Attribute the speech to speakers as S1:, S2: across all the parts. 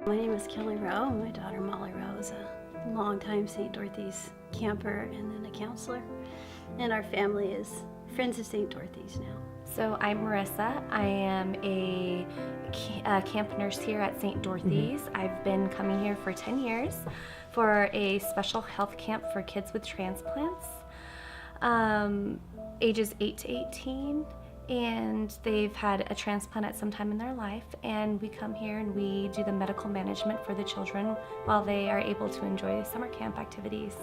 S1: My name is Kelly Rowe. My daughter Molly Rowe is a longtime St. Dorothy's camper and then a counselor. And our family is friends of St. Dorothy's now.
S2: So I'm Marissa. I am a camp nurse here at St. Dorothy's. I've been coming here for 10 years for a special health camp for kids with transplants, ages 8 to 18. And they've had a transplant at some time in their life, and we come here and we do the medical management for the children while they are able to enjoy summer camp activities.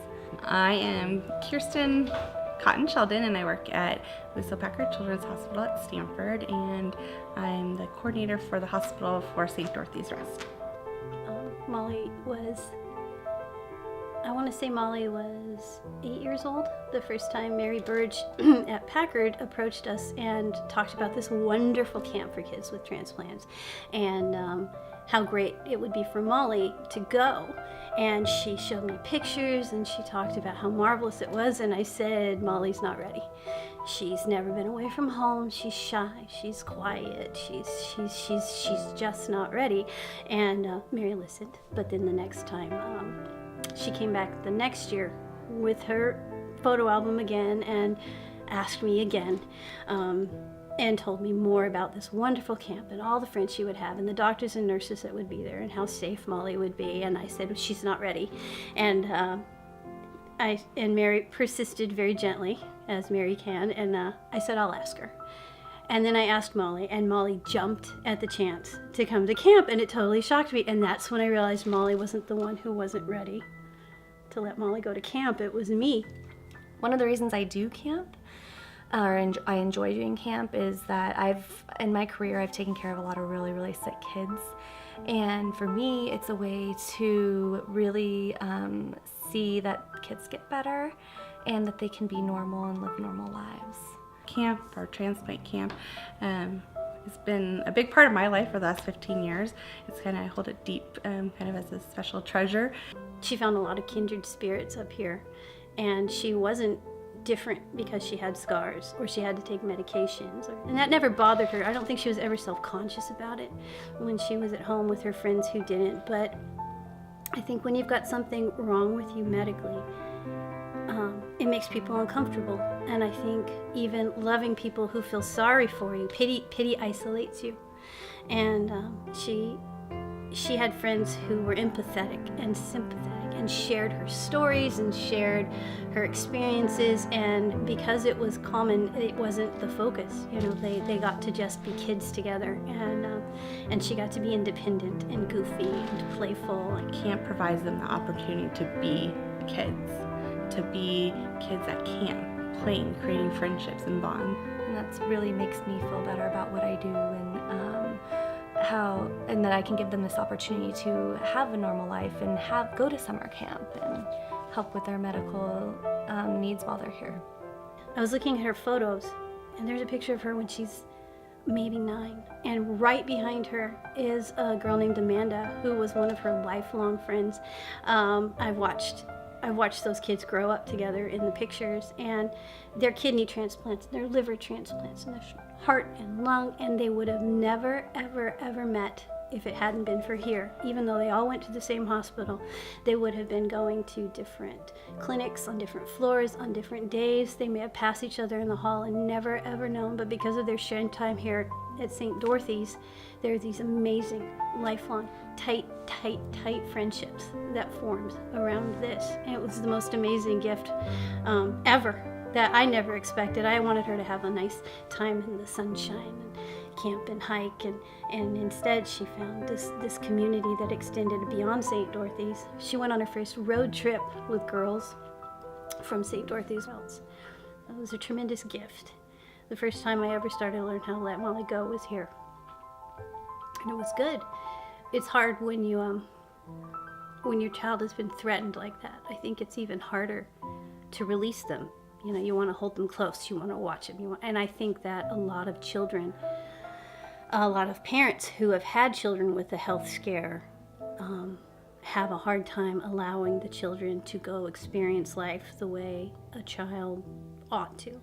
S3: I am Kirsten Cotton Sheldon, and I work at Lucille Packard Children's Hospital at Stanford, and I'm the coordinator for the hospital for St. Dorothy's Rest.
S1: Molly was 8 years old the first time Mary Burge at Packard approached us and talked about this wonderful camp for kids with transplants and how great it would be for Molly to go. And she showed me pictures and she talked about how marvelous it was, and I said, Molly's not ready. She's never been away from home. She's shy. She's quiet. She's just not ready. And Mary listened. But then the next time, she came back the next year with her photo album again and asked me again, and told me more about this wonderful camp and all the friends she would have and the doctors and nurses that would be there and how safe Molly would be. And I said, she's not ready. And Mary persisted very gently, as Mary can, and I said, I'll ask her. And then I asked Molly, and Molly jumped at the chance to come to camp, and it totally shocked me. And that's when I realized Molly wasn't the one who wasn't ready to let Molly go to camp. It was me.
S2: One of the reasons I do camp, or I enjoy doing camp, is that in my career, I've taken care of a lot of really, really sick kids. And for me, it's a way to really see that kids get better and that they can be normal and live normal lives.
S3: Camp, our transplant camp, has been a big part of my life for the last 15 years. It's kind of, I hold it deep, kind of as a special treasure.
S1: She found a lot of kindred spirits up here, and she wasn't different because she had scars or she had to take medications, and that never bothered her. I don't think she was ever self-conscious about it when she was at home with her friends who didn't. But I think when you've got something wrong with you medically, it makes people uncomfortable. And I think even loving people who feel sorry for you, pity isolates you. And she had friends who were empathetic and sympathetic and shared her stories and shared her experiences, and because it was common, it wasn't the focus. You know, they got to just be kids together, and she got to be independent and goofy and playful.
S3: Camp provides them the opportunity to be kids at camp, playing, creating friendships and bonds.
S2: And that really makes me feel better about what I do, and that I can give them this opportunity to have a normal life and go to summer camp and help with their medical needs while they're here.
S1: I was looking at her photos, and there's a picture of her when she's maybe 9, and right behind her is a girl named Amanda, who was one of her lifelong friends. I've watched those kids grow up together in the pictures, and their kidney transplants, their liver transplants, and their heart and lung, and they would have never, ever, ever met if it hadn't been for here. Even though they all went to the same hospital, they would have been going to different clinics on different floors on different days. They may have passed each other in the hall and never, ever known, but because of their sharing time here at St. Dorothy's, there are these amazing, lifelong, tight friendships that formed around this. And it was the most amazing gift ever that I never expected. I wanted her to have a nice time in the sunshine and camp and hike, and instead she found this community that extended beyond St. Dorothy's. She went on her first road trip with girls from St. Dorothy's. It was a tremendous gift. The first time I ever started to learn how to let Molly go was here, and it was good. It's hard when your child has been threatened like that. I think it's even harder to release them. You know, you want to hold them close, you want to watch them, and I think that a lot of parents who have had children with a health scare have a hard time allowing the children to go experience life the way a child ought to.